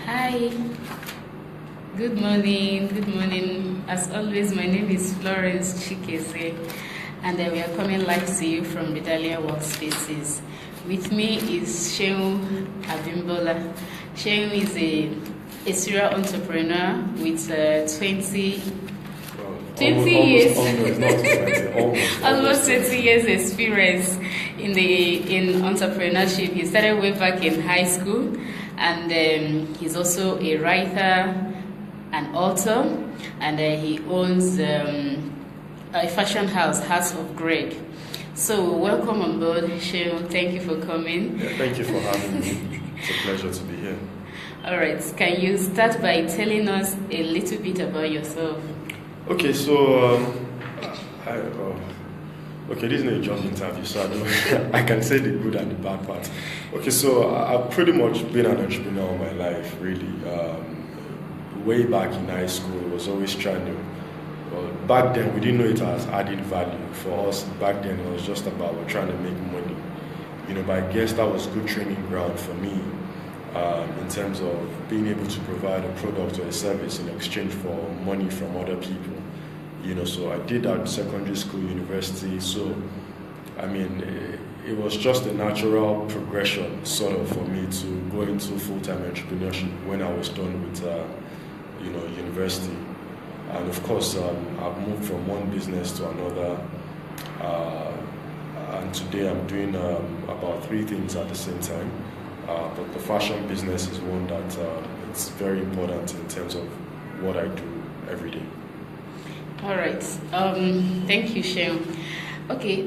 Hi, good morning, good morning. As always, my name is Florence Chikeze, and we are coming live to you from Redalia Workspaces. With me is Shehu Abimbola. Shehu is a serial entrepreneur with 20 years, almost 20 years experience in entrepreneurship. He started way back in high school, and he's also a writer, an author, and he owns a fashion house of Greg. So welcome on board, Shehu. Thank you for coming. Yeah, thank you for having me. It's a pleasure to be here. All right, can you start by telling us a little bit about yourself? Okay, so this is not a job interview, so I can say the good and the bad part. Okay, so I've pretty much been an entrepreneur all my life, really. Way back in high school, I was always trying to. Back then, we didn't know it as added value. For us, back then, it was just about we're trying to make money. But I guess that was good training ground for me in terms of being able to provide a product or a service in exchange for money from other people. So I did that in secondary school, university. So, it was just a natural progression, sort of, for me to go into full-time entrepreneurship when I was done with, university. And of course, I've moved from one business to another. And today I'm doing about 3 things at the same time. But the fashion business is one that it's very important in terms of what I do every day. All right. Thank you, Shehu. Okay.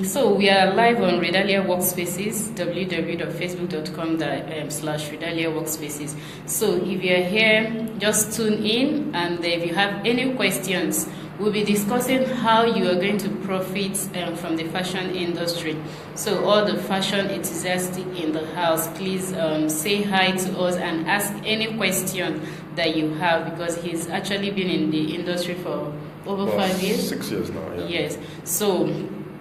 So we are live on Redalia Workspaces, www.facebook.com/Redalia Workspaces. So if you're here, just tune in, and if you have any questions, we'll be discussing how you are going to profit from the fashion industry. So all the fashion enthusiasts in the house, please say hi to us and ask any question that you have, because he's actually been in the industry for over 5 years. 6 years now, yeah. Yes. So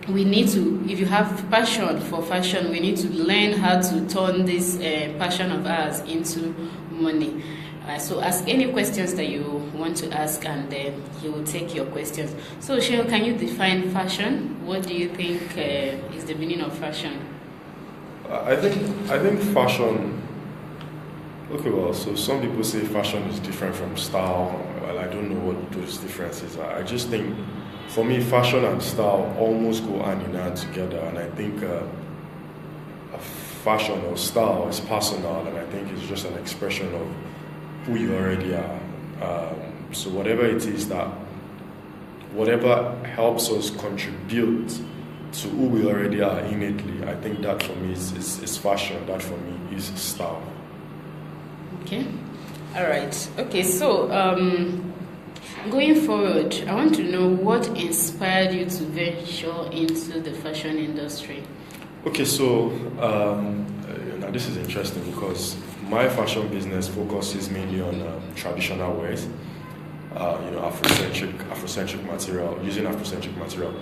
we need to, if you have passion for fashion, we need to learn how to turn this passion of ours into money. So ask any questions that you want to ask, and then he will take your questions. So Shehu, can you define fashion? What do you think is the meaning of fashion? I think fashion. Okay, well, so some people say fashion is different from style. Well, I don't know what those differences are. I just think, for me, fashion and style almost go hand in hand together, and I think fashion or style is personal, and I think it's just an expression of who you already are. So whatever it is whatever helps us contribute to who we already are innately, I think that for me is fashion. That for me is style. Okay. All right. Okay. So going forward, I want to know what inspired you to venture into the fashion industry. Okay. So now this is interesting because my fashion business focuses mainly on traditional wears, Afrocentric material, using Afrocentric material.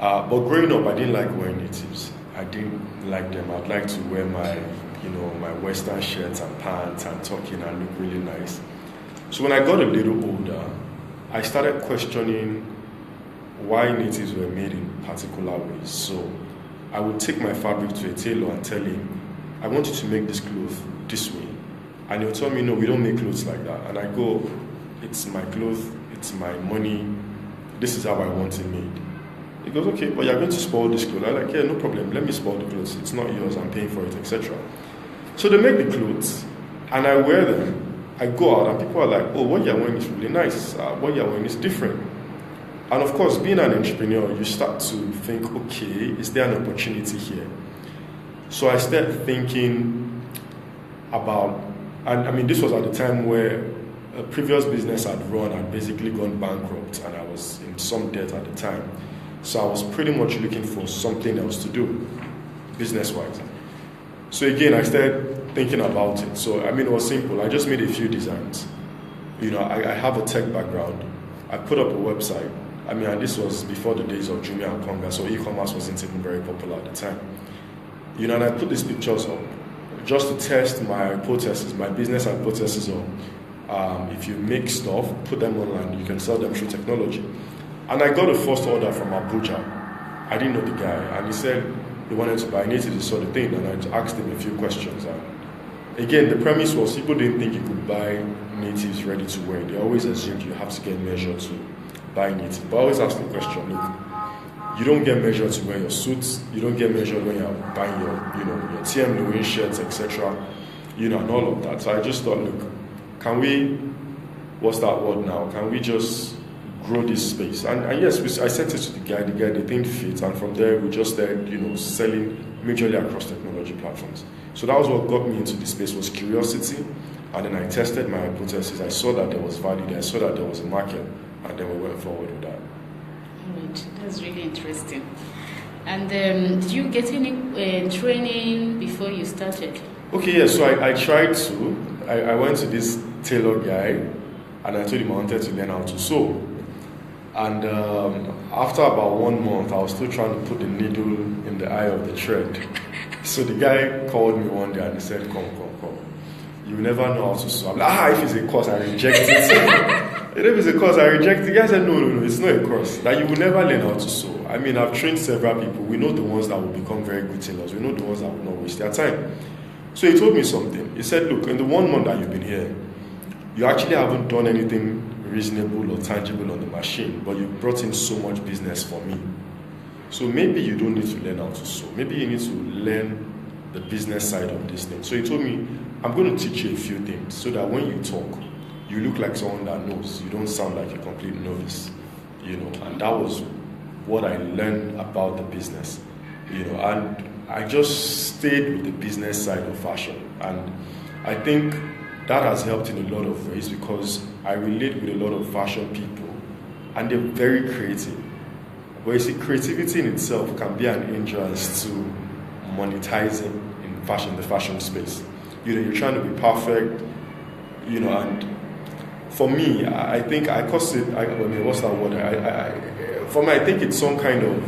But growing up, I didn't like wearing natives. I didn't like them. I'd like to wear my Western shirts and pants and talking and look really nice. So when I got a little older, I started questioning why natives were made in particular ways. So I would take my fabric to a tailor and tell him, I want you to make this cloth this way. And he'll tell me, no, we don't make clothes like that. And I go, it's my clothes, it's my money, this is how I want it made. He goes, okay, but you're going to spoil this clothes. I'm like, yeah, no problem, let me spoil the clothes. It's not yours, I'm paying for it, etc. So they make the clothes, and I wear them. I go out, and people are like, oh, what you're wearing is really nice. What you're wearing is different. And of course, being an entrepreneur, you start to think, okay, is there an opportunity here? So I started thinking about, and this was at the time where a previous business I'd run had basically gone bankrupt, and I was in some debt at the time. So I was pretty much looking for something else to do, business-wise. So again, I started thinking about it. So, it was simple. I just made a few designs. I have a tech background. I put up a website. And this was before the days of Jumia and Konga, so e-commerce wasn't even very popular at the time. And I put these pictures up. just to test my hypothesis, my business hypothesis of if you make stuff, put them online, you can sell them through technology. And I got a first order from Abuja. I didn't know the guy, and he said he wanted to buy natives sort of thing, and I asked him a few questions. And again, the premise was people didn't think you could buy natives ready to wear. They always assumed you have to get measured to buy natives. But I always ask the question, look, you don't get measured to wear your suits, you don't get measured when you're buying your TM Louis shirts, etc., and all of that. So I just thought, look, can we, what's that word now? Can we just grow this space? And yes, I sent it to the guy, they think fit, and from there we just started, selling majorly across technology platforms. So that was what got me into the space, was curiosity, and then I tested my hypothesis. I saw that there was value there, I saw that there was a market, and then we went forward with that. Right, that's really interesting. And did you get any training before you started? Okay, yeah, so I tried to. I went to this tailor guy, and I told him I wanted to learn how to sew. And after about 1 month, I was still trying to put the needle in the eye of the thread. So the guy called me one day and he said, come. You never know how to sew. I'm like, if it's a course, I reject it. If it's a course, I reject it. The guy said, no, it's not a course. That you will never learn how to sew. I mean, I've trained several people. We know the ones that will become very good tailors. We know the ones that will not waste their time. So he told me something. He said, look, in the 1 month that you've been here, you actually haven't done anything reasonable or tangible on the machine, but you brought in so much business for me. So maybe you don't need to learn how to sew. Maybe you need to learn the business side of this thing. So he told me, I'm going to teach you a few things so that when you talk, you look like someone that knows. You don't sound like a complete novice, And that was what I learned about the business, And I just stayed with the business side of fashion. And I think that has helped in a lot of ways because I relate with a lot of fashion people, and they're very creative. But you see, creativity in itself can be an hindrance to monetizing in fashion, the fashion space. You're trying to be perfect, and for me, I think I call it, what's that word? For me, I think it's some kind of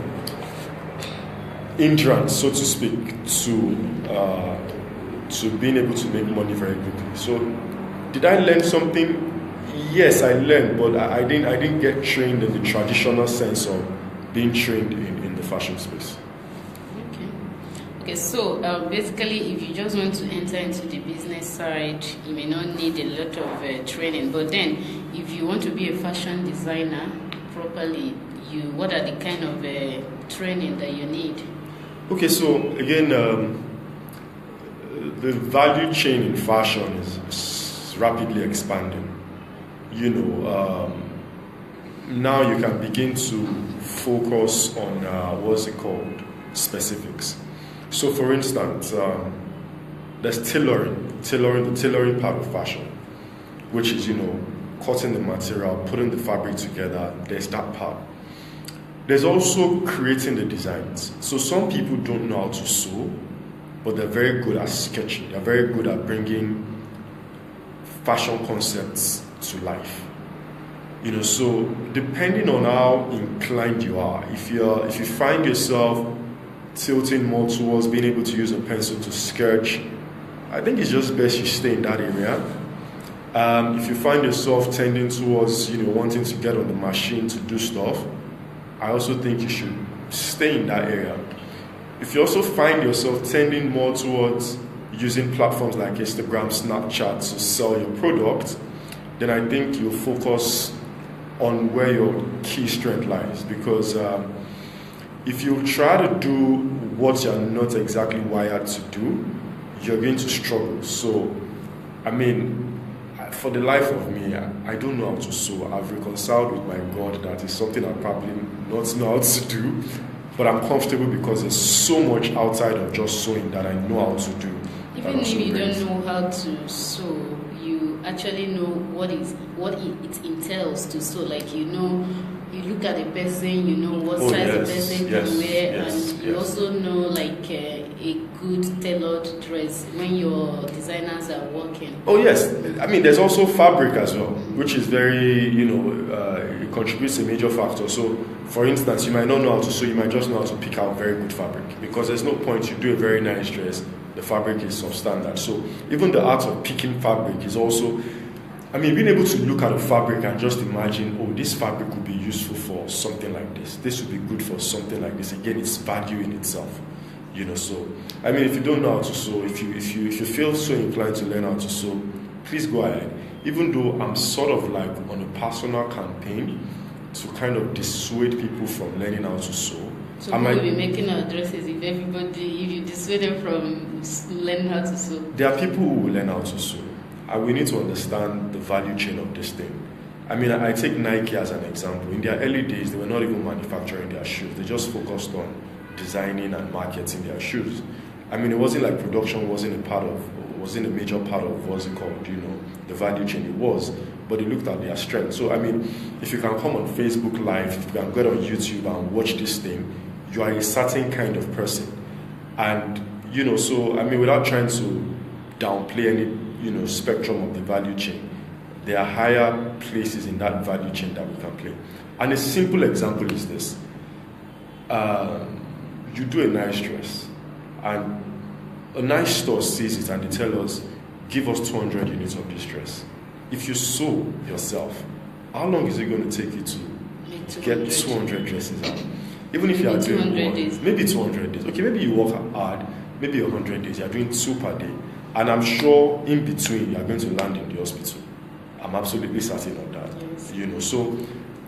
hindrance, so to speak, to being able to make money very quickly. So, did I learn something? Yes, I learned, but I didn't get trained in the traditional sense of being trained in the fashion space. Okay, so basically, if you just want to enter into the business side, you may not need a lot of training. But then, if you want to be a fashion designer properly, what are the kind of training that you need? Okay, so again, the value chain in fashion is rapidly expanding. Now you can begin to focus on specifics. So, for instance, there's tailoring, the tailoring part of fashion, which is, cutting the material, putting the fabric together. There's that part. There's also creating the designs. So some people don't know how to sew, but they're very good at sketching. They're very good at bringing fashion concepts to life. So depending on how inclined you are, if you find yourself tilting more towards being able to use a pencil to sketch, I think it's just best you stay in that area. If you find yourself tending towards, wanting to get on the machine to do stuff, I also think you should stay in that area. If you also find yourself tending more towards using platforms like Instagram, Snapchat to sell your product, then I think you'll focus on where your key strength lies. Because if you try to do what you're not exactly wired to do, you're going to struggle. So, for the life of me, I don't know how to sew. I've reconciled with my God that is something I probably not know how to do, but I'm comfortable because there's so much outside of just sewing that I know how to do. Even if you don't know how to sew, you actually know what it entails to sew. Like you look at the person, you know what size the person can wear, and you also know like a good tailored dress when your designers are working. Oh yes, there's also fabric as well, which is very, it contributes a major factor. So for instance, you might not know how to sew, you might just know how to pick out very good fabric, because there's no point you do a very nice dress, the fabric is substandard. So even the art of picking fabric is also, I mean, being able to look at a fabric and just imagine, oh, this fabric would be useful for something like this. This would be good for something like this. Again, it's value in itself. So I mean, if you don't know how to sew, if you feel so inclined to learn how to sew, please go ahead. Even though I'm sort of like on a personal campaign to kind of dissuade people from learning how to sew. So we will be making our dresses if you dissuade them from learning how to sew. There are people who will learn how to sew, and we need to understand the value chain of this thing. I mean, I take Nike as an example. In their early days, they were not even manufacturing their shoes. They just focused on designing and marketing their shoes. I mean, it wasn't like production wasn't a major part of what's it called, the value chain. It was, but they looked at their strength. So, I mean, if you can come on Facebook Live, if you can get on YouTube and watch this thing, you are a certain kind of person. And, so, I mean, without trying to downplay any, spectrum of the value chain, there are higher places in that value chain that we can play. And a simple example is this. You do a nice dress, and a nice store sees it and they tell us, give us 200 units of this dress. If you sew yourself, how long is it going to take you to get 200 dresses out? Even if you are doing 200 days. Maybe 200 days. Okay, maybe you work hard, maybe 100 days, you are doing 2 per day. And I'm sure in between you are going to land in the hospital. I'm absolutely certain of that. Yes. So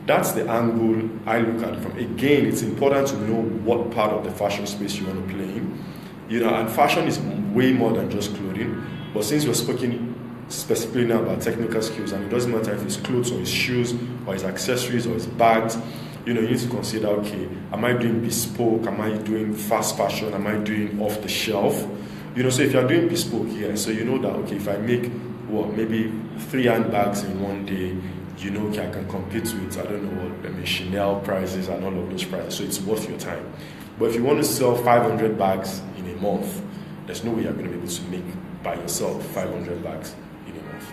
that's the angle I look at it from. Again, it's important to know what part of the fashion space you want to play in. And fashion is way more than just clothing. But since we're speaking specifically now about technical skills, and it doesn't matter if it's clothes or it's shoes or it's accessories or it's bags, you need to consider, okay, am I doing bespoke? Am I doing fast fashion? Am I doing off the shelf? So if you're doing bespoke, so you know that, okay, if I make, maybe 3 handbags in one day, okay, I can compete with, I don't know what, Chanel prices and all of those prices, so it's worth your time. But if you want to sell 500 bags in a month, there's no way you're going to be able to make by yourself 500 bags in a month.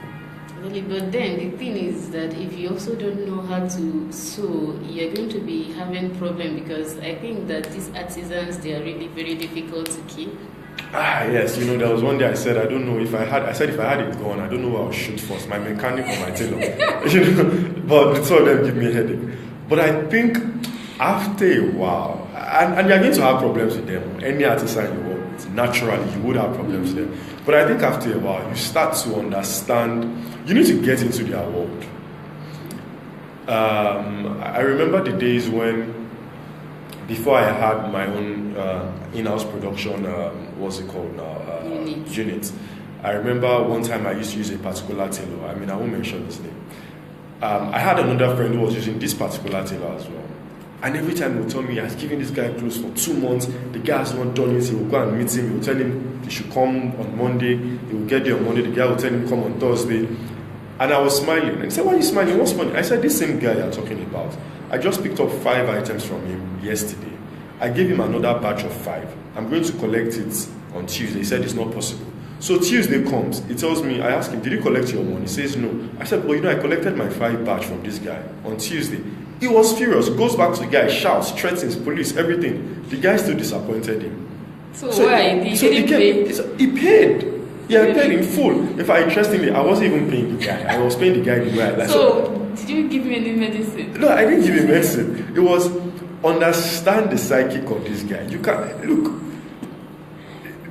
Really, but then the thing is that if you also don't know how to sew, you're going to be having problem, because I think that these artisans, they are really very difficult to keep. Yes, there was one day I said, I don't know if I had a gun, I don't know what I'll shoot first, my mechanic or my tailor. But the two of them give me a headache. But I think after a while, and you're going to have problems with them, any artisan you work with, naturally you would have problems with them. But I think after a while, you start to understand, you need to get into their world. I remember the days when, before I had my own in-house production, what's it called now? Unit. I remember one time I used to use a particular tailor. I mean, I won't mention his name. I had another friend who was using this particular tailor as well. And every time he would tell me he has given this guy clothes for 2 months, the guy has not done it, he will go and meet him, he will tell him he should come on Monday, he will get there on Monday, the guy will tell him come on Thursday. And I was smiling. And he said, why are you smiling? What's funny? I said, this same guy you're talking about, I just picked up 5 items from him yesterday. I gave him another batch of 5. I'm going to collect it on Tuesday. He said it's not possible. So Tuesday comes, he tells me, I asked him, did you collect your money? He says no. I said, well, I collected my 5 batch from this guy on Tuesday. He was furious, goes back to the guy, shouts, threatens, police, everything. The guy still disappointed him. So why? He didn't pay? He paid. Yeah, I paid in full. If interestingly, I wasn't even paying the guy. I was paying the guy the way I like. So, did you give me any medicine? No, I didn't give him medicine. It was understand the psychic of this guy. You can't, look,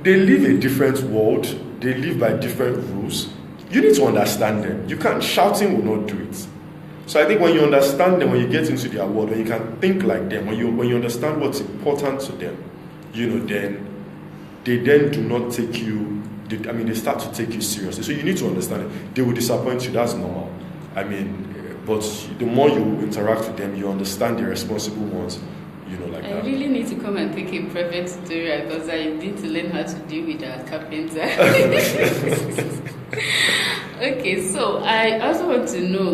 they live a different world. They live by different rules. You need to understand them. You can't, shouting will not do it. So I think when you understand them, when you get into their world, when you can think like them, when you understand what's important to them, then they then do not take you, they start to take you seriously. So you need to understand it. They will disappoint you, that's normal. But the more you interact with them, you understand the responsible ones, like I that. really need to come and take a private tutorial, because I need to learn how to deal with a carpenter. Okay, so I also want to know,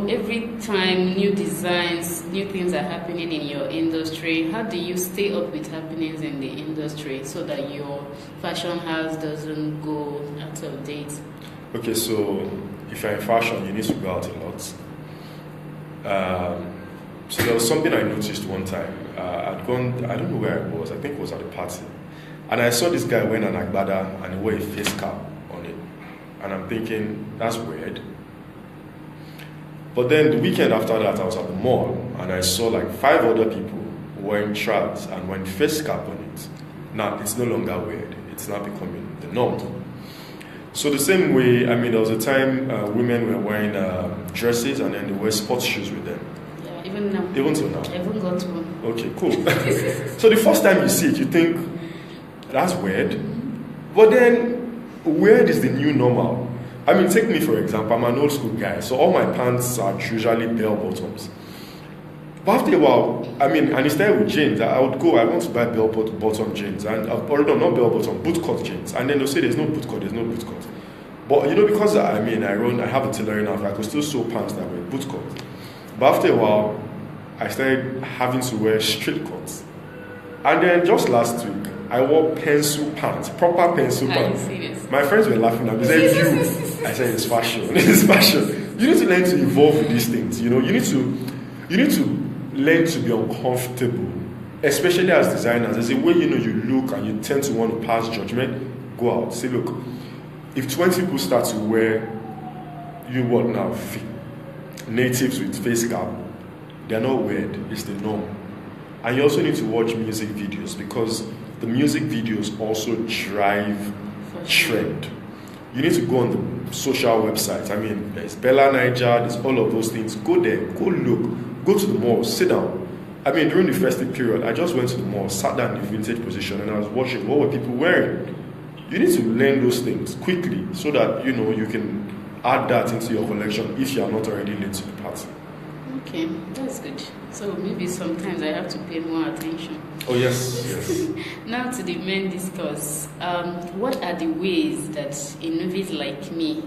every time new designs, new things are happening in your industry, how do you stay up with happenings in the industry so that your fashion house doesn't go out of date? Okay, so if you're in fashion, you need to go out a lot. So there was something I noticed one time. I'd gone, I don't know where I was, I think it was at a party. And I saw this guy wearing an agbada and he wore a face cap on it. And I'm thinking, that's weird. But then the weekend after that, I was at the mall and I saw like 5 other people wearing trouts and wearing face cap on it. Now, it's no longer weird. It's now becoming the norm. So the same way, I mean, there was a time women were wearing dresses and then they wear sports shoes with them. Yeah, even now. Even till now? I even got one. Okay, cool. So the first time you see it, you think, that's weird. But then, weird is the new normal. I mean, take me for example, I'm an old school guy, so all my pants are usually bell bottoms. But after a while, I mean, and it started with jeans. I want to buy bell bottom jeans, and or no, not bell bottom, boot cut jeans. And then they'll say there's no boot cut. But you know, because I have a tailoring outfit, I could still sew pants that were boot cut. But after a while, I started having to wear straight cuts. And then just last week, I wore pencil pants, proper pencil pants. Are you serious? My friends were laughing at me. They said, "You," I said, "It's fashion. It's fashion." You need to learn to evolve with these things. You know, you need to learn to be uncomfortable, especially as designers. There's a way you look and you tend to want to pass judgment. Go out, say, look, if 20 people start to wear natives with face cap, they're not weird. It's the norm. And you also need to watch music videos because the music videos also drive trend. You need to go on the social websites. I mean, there's Bella Niger, there's all of those things. Go there, go look, go to the mall, sit down. I mean, during the festive period, I just went to the mall, sat down in the vintage position, and I was watching what were people wearing. You need to learn those things quickly so that you can add that into your collection if you are not already late to the party. Okay, that's good. So maybe sometimes I have to pay more attention. Oh yes. Now to the main discourse. What are the ways that a novice like me,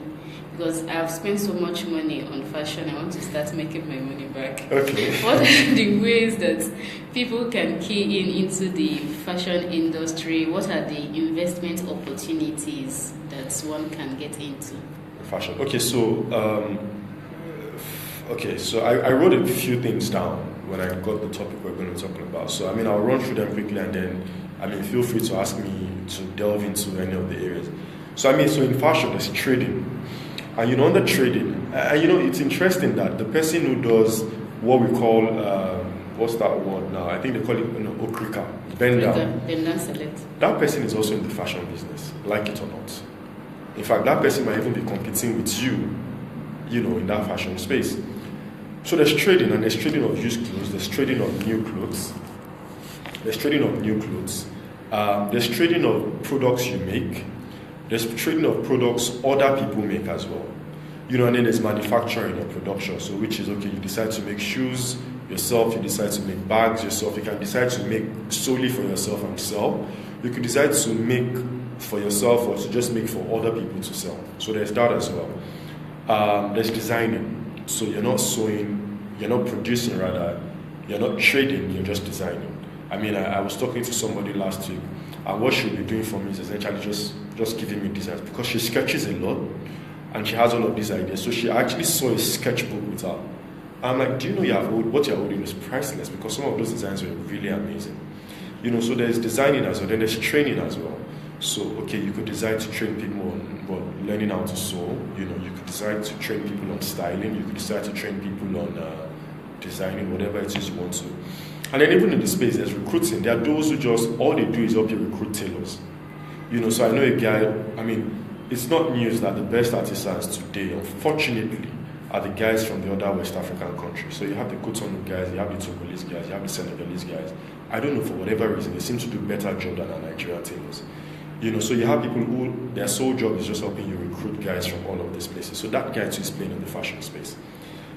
because I've spent so much money on fashion, I want to start making my money back. Okay. What are the ways that people can key into the fashion industry? What are the investment opportunities that one can get into? Fashion. Okay, so I wrote a few things down when I got the topic we're going to talk about. So I mean, I'll run through them quickly, and then feel free to ask me to delve into any of the areas. So in fashion, there's trading, and under trading, it's interesting that the person who does what we call what's that word now? I think they call it okrika, bend down select. That person is also in the fashion business, like it or not. In fact, that person might even be competing with you, in that fashion space. So there's trading, and there's trading of used clothes, there's trading of new clothes, there's trading of products you make, there's trading of products other people make as well. And then there's manufacturing or production, so which is, okay, you decide to make shoes yourself, you decide to make bags yourself, you can decide to make solely for yourself and sell. You could decide to make for yourself or to just make for other people to sell. So there's that as well. There's designing. So you're not sewing, you're not producing rather, you're not trading, you're just designing. I mean, I was talking to somebody last week, and what she'll be doing for me is essentially just giving me designs, because she sketches a lot and she has all of these ideas. So she actually saw a sketchbook with her. I'm like, do you know what you're holding is priceless, because some of those designs were really amazing. So there's designing as well, then there's training as well. So, okay, you could decide to train people on learning how to sew. You could decide to train people on styling. You could decide to train people on designing, whatever it is you want to. And then even in the space, there's recruiting. There are those who all they do is help you recruit tailors. So I know a guy, it's not news that the best artisans today, unfortunately, are the guys from the other West African countries. So you have the Cotonou guys, you have the Togolese guys, you have the Senegalese guys. I don't know, for whatever reason, they seem to do a better job than our Nigerian tailors. So you have people who their sole job is just helping you recruit guys from all of these places. So that guy too is playing in the fashion space.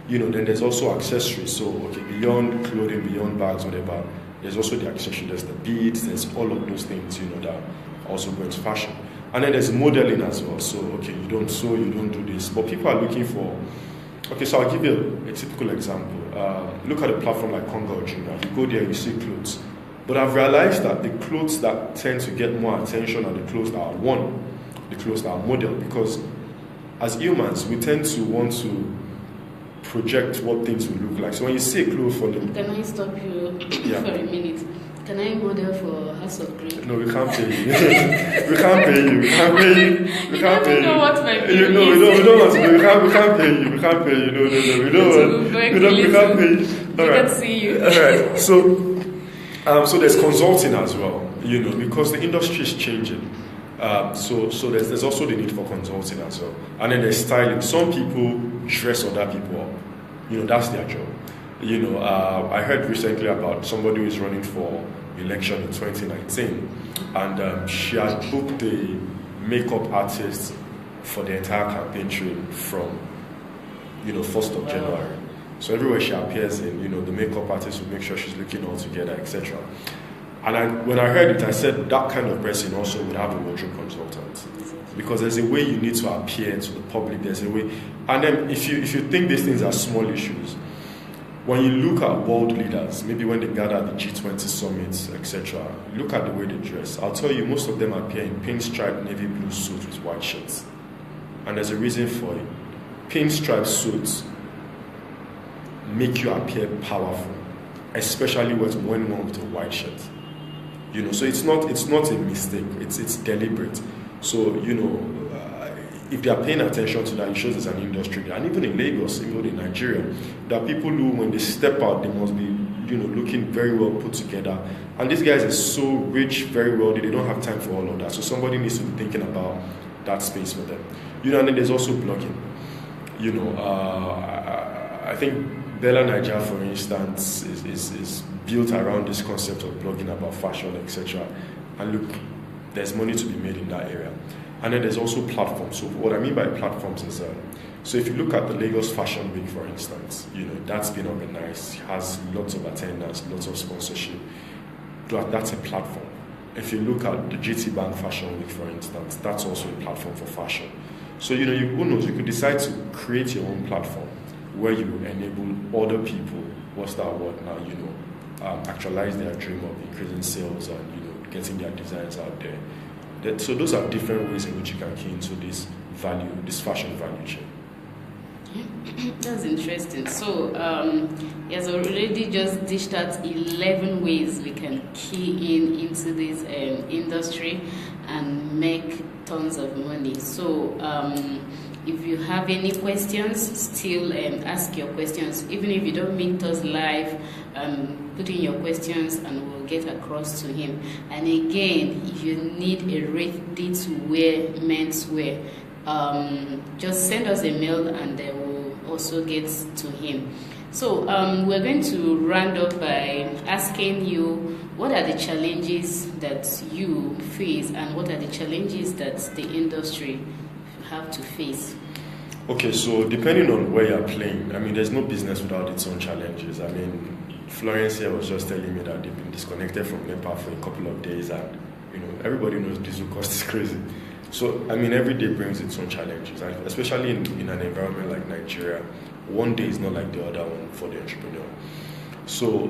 Then there's also accessories. So, okay, beyond clothing, beyond bags, whatever, there's also the accessories. There's the beads, there's all of those things, that also go into fashion. And then there's modeling as well. So, okay, you don't sew, you don't do this. But people are looking for, okay, so I'll give you a typical example. Look at a platform like Conga or Junior. You go there, you see clothes. But I've realized that the clothes that tend to get more attention are the clothes that are worn, the clothes that are modeled, because as humans, we tend to want to project what things will look like. So when you see a cloth for them... Can I stop you for a minute? Can I model for House of Green? No, we can't pay you. We can't pay you. We can't pay you. We can't pay you. know what my bill You know, is. we don't want to do. We can't pay you. We can't pay you. No. We don't want. We can't pay you. We can see you. All right. So there's consulting as well. You know, because the industry is changing. So there's also the need for consulting as well. And then there's styling. Some people dress other people up. You know, that's their job. You know, I heard recently about somebody who is running for election in 2019, and she had booked the makeup artist for the entire campaign trail from, 1st of January. So everywhere she appears in, the makeup artist will make sure she's looking all together, etc. And when I heard it, I said that kind of person also would have a wardrobe consultant, because there's a way you need to appear to the public. There's a way, and then if you think these things are small issues, when you look at world leaders, maybe when they gather at the G20 summits, etc., look at the way they dress. I'll tell you, most of them appear in pinstripe navy blue suits with white shirts. And there's a reason for it. Pinstripe suits make you appear powerful, especially when one with a white shirt. So it's not a mistake. It's deliberate. So if they are paying attention to that, it shows there's an industry there. And even in Lagos, even in Nigeria, there are people who, when they step out, they must be, looking very well put together. And these guys are so rich, very wealthy, they don't have time for all of that. So somebody needs to be thinking about that space for them. And then there's also blogging. I think Bella Nigeria, for instance, is built around this concept of blogging about fashion, etc. And look, there's money to be made in that area. And then there's also platforms. So what I mean by platforms is, so if you look at the Lagos Fashion Week, for instance, that's been organized, has lots of attendance, lots of sponsorship. That's a platform. If you look at the GT Bank Fashion Week, for instance, that's also a platform for fashion. So who knows? You could decide to create your own platform where you enable other people, what's that word now? Actualize their dream of increasing sales and getting their designs out there. So those are different ways in which you can key into this fashion value chain. That's interesting. So he has already just dished out 11 ways we can key into this industry and make tons of money. So if you have any questions, still ask your questions. Even if you don't meet us live, put in your questions and we'll get across to him. And again, if you need a ready-to-wear menswear, just send us a mail and we'll also get to him. So we're going to round up by asking you, what are the challenges that you face and what are the challenges that the industry have to face? Okay, so depending on where you're playing, there's no business without its own challenges. Florence here was just telling me that they've been disconnected from Nepal for a couple of days, and everybody knows diesel cost is crazy. So every day brings its own challenges, and especially in an environment like Nigeria, one day is not like the other one for the entrepreneur. So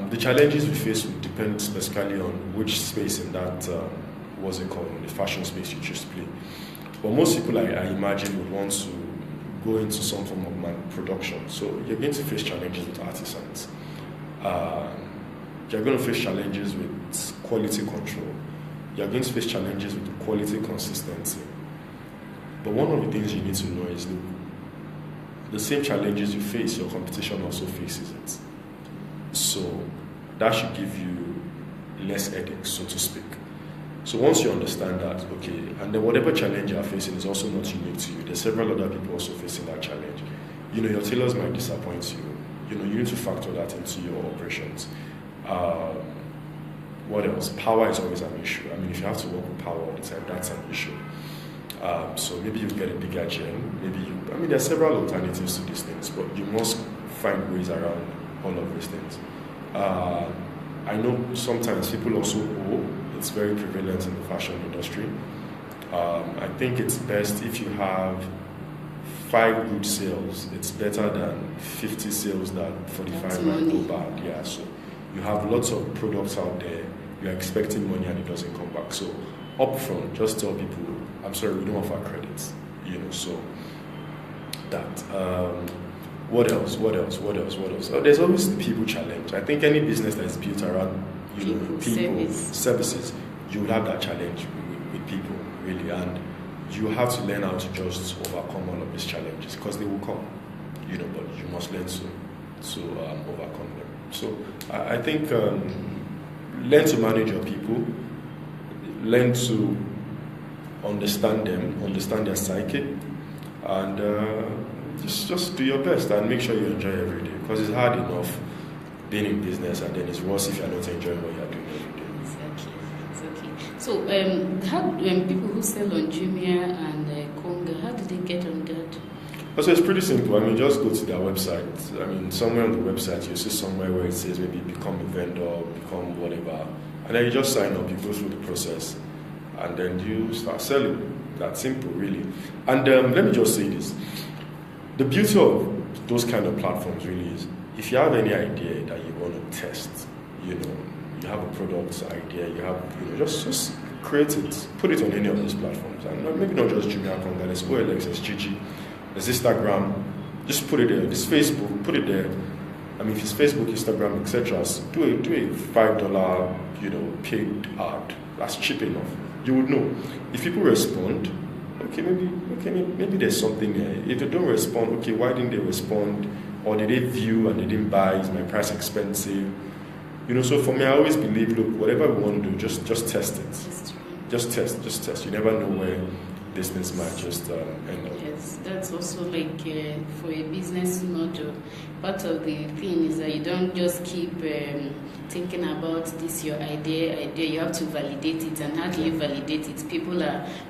the challenges we face will depend specifically on which space in that in the fashion space you choose to play. But most people, I imagine, would want to go into some form of production. So you're going to face challenges with artisans. You're going to face challenges with quality control. You're going to face challenges with quality consistency. But one of the things you need to know is, look, the same challenges you face, your competition also faces it. So that should give you less headaches, so to speak. So once you understand that, okay, and then whatever challenge you're facing is also not unique to you. There's several other people also facing that challenge. Your tailors might disappoint you. You need to factor that into your operations. What else? Power is always an issue. If you have to work with power all the time, that's an issue. So maybe you get a bigger gym. There are several alternatives to these things, but you must find ways around all of these things. I know sometimes people also owe. It's very prevalent in the fashion industry. I think it's best if you have 5 good sales. It's better than 50 sales that 45 might go bad. Yeah, so you have lots of products out there. You're expecting money and it doesn't come back. So upfront, just tell people, I'm sorry, we don't offer credits. So that. What else? There's always the people challenge. I think any business that is built around services, you will have that challenge with people, really. And you have to learn how to just overcome all of these challenges, because they will come, but you must learn to overcome them. So I think learn to manage your people, learn to understand them, understand their psyche, and just do your best and make sure you enjoy every day, because it's hard enough being in business, and then it's worse if you're not enjoying what you're doing every day. Exactly. So how people who sell on Jumia and Konga, how do they get on that? So it's pretty simple. Just go to their website. Somewhere on the website you see somewhere where it says maybe become a vendor, become whatever, and then you just sign up, you go through the process, and then you start selling. That simple, really. And let me just say this. The beauty of those kind of platforms really is, if you have any idea that you want to test, you have a product idea, you have, just create it, put it on any of those platforms, and maybe not just Jumia, Konga, there's OLX, there's Gigi, there's Instagram, just put it there. There's Facebook, put it there. If it's Facebook, Instagram, etc., do a $5, paid ad. That's cheap enough. You would know. If people respond, maybe there's something there. If they don't respond, okay, why didn't they respond? Or did they view and they didn't buy? Is my price expensive? So for me, I always believe, look, whatever we want to do, just test it. Just test. You never know where this things might just end up. Yes, that's also like for a business model. Part of the thing is that you don't just keep thinking about this your idea. You have to validate it. And how do you validate it? People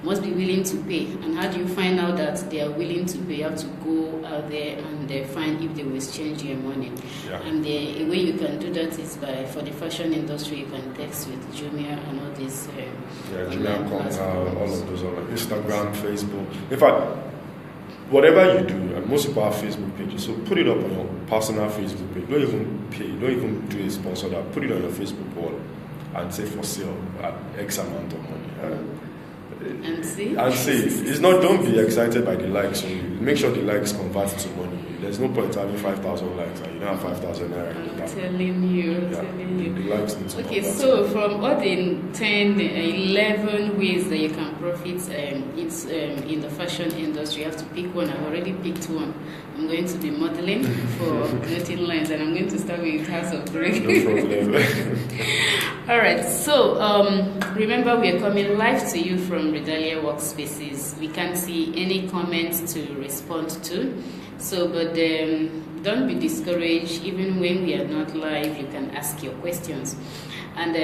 must be willing to pay. And how do you find out that they are willing to pay? You have to go out there and find if they will exchange your money. Yeah. And the way you can do that is for the fashion industry, you can text with Jumia and all these. Jumia, Konga, all of those, Instagram, Facebook. In fact, whatever you do, and most people have Facebook pages, so put it up on your personal Facebook page. Don't even pay, don't even do a sponsor that. Put it on your Facebook wall and say for sale at X amount of money. And see? It's not, don't be excited by the likes. So make sure the likes convert to money. There's no point having 5,000 likes and you don't have 5,000 naira. I'm telling you. The likes need to Okay, convert. so from all the 11 ways that you can profit in the fashion industry, you have to pick one. I've already picked one. I'm going to be modeling for Clothing Lines, and I'm going to start with House of Grey. No problem. All right, so remember we are coming live to you from Redalia Workspaces. We can't see any comments to respond to, but don't be discouraged. Even when we are not live, you can ask your questions. And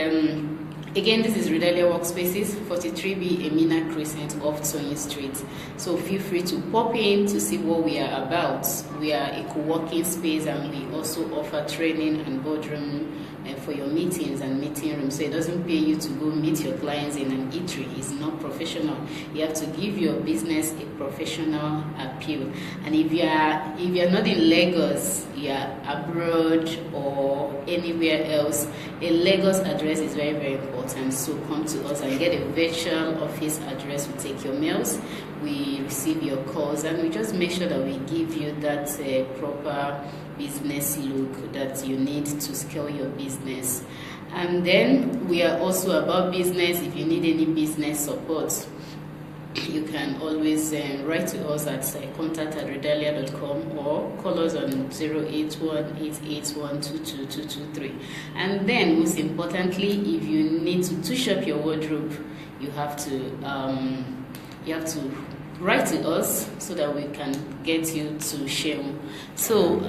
again, this is Redalia Workspaces, 43B Emina Crescent off Tony Street. So feel free to pop in to see what we are about. We are a co-working space, and we also offer training and boardroom for your meetings and meeting rooms. So it doesn't pay you to go meet your clients in an eatery. It's not professional. You have to give your business a professional appeal. And if you are not in Lagos, you are abroad or anywhere else, a Lagos address is very, very important. So come to us and get a virtual office address. We take your mails, we receive your calls, and we just make sure that we give you that proper business look that you need to scale your business. And then we are also about business. If you need any business support, you can always write to us at contact@redalia.com or call us on 081-881-22223. And then, most importantly, if you need to touch up your wardrobe, you have to write to us so that we can get you to share. So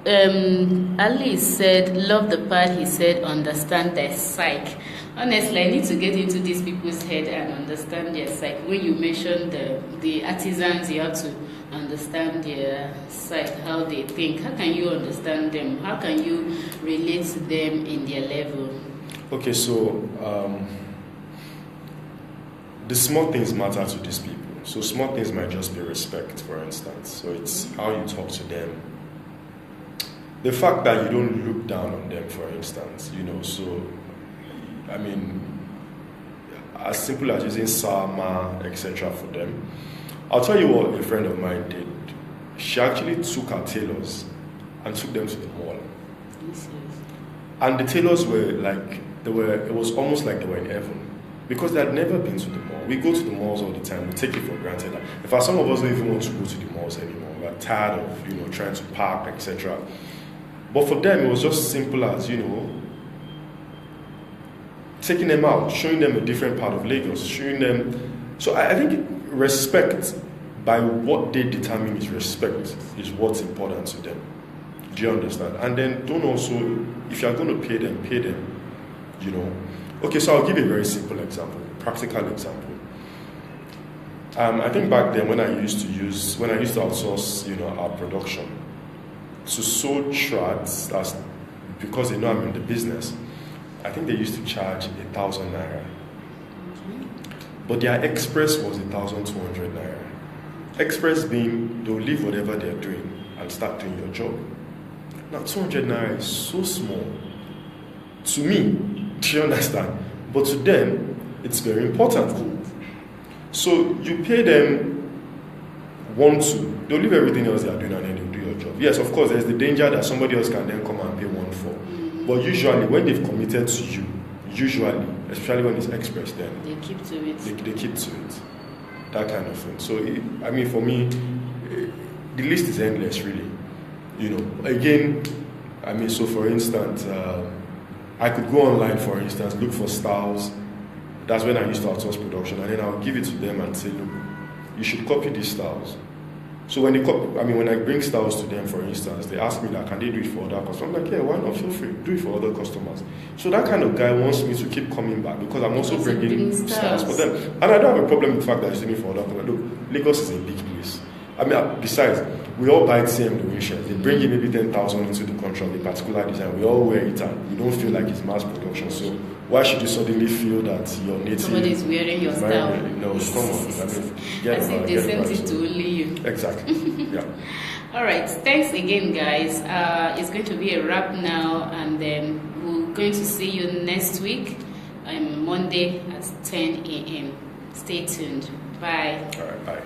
Ali said, love the part he said, understand their psyche. Honestly, I need to get into these people's head and understand their psyche. When you mention the artisans, you have to understand their psyche, how they think. How can you understand them? How can you relate to them in their level? Okay, so the small things matter to these people. So small things might just be respect, for instance. So it's how you talk to them. The fact that you don't look down on them, for instance, so, as simple as using Sama, etc. for them. I'll tell you what a friend of mine did. She actually took her tailors and took them to the mall. And the tailors were like, it was almost like they were in heaven. Because they had never been to the mall. We go to the malls all the time. We take it for granted. In fact, some of us don't even want to go to the malls anymore. We're tired of, trying to park, etc. But for them, it was just simple as, taking them out, showing them a different part of Lagos, showing them. So I think respect, by what they determine is respect, is what's important to them. Do you understand? And then don't also, if you're going to pay them, Okay, so I'll give you a very simple example, practical example. I think back then when I used to outsource, our production, to sew trads, because they know I'm in the business, I think they used to charge 1,000 naira. But their express was 1,200 naira. Express being, they'll leave whatever they're doing and start doing your job. Now, 200 naira is so small. To me, do you understand? But to them, it's very important. So you pay them 1-2. They'll leave everything else they are doing and then they'll do your job. Yes, of course, there's the danger that somebody else can then come and pay 1-4. But usually, when they've committed to you, especially when it's express, then they keep to it. They keep to it. That kind of thing. So, for me, the list is endless, really. Again, so for instance, I could go online, for instance, look for styles. That's when I used to outsource production, and then I'll give it to them and say, look, you should copy these styles. So when when I bring styles to them, for instance, they ask me that, can they do it for other customers? I'm like, yeah, why not? Feel free, do it for other customers. So that kind of guy wants me to keep coming back because I'm also bringing styles for them. And I don't have a problem with the fact that he's doing it for other customers. Look, Lagos is a big place. Besides, we all buy CM the wing shirts. They bring in maybe 10,000 into the country of a particular design. We all wear it and we don't feel like it's mass production. So why should you suddenly feel that your native... Somebody is wearing your style. No, come on. As if they sent it to only you. Exactly. Yeah. All right. Thanks again, guys. It's going to be a wrap now, and then we're going to see you next week, Monday at 10 a.m. Stay tuned. Bye. All right. Bye.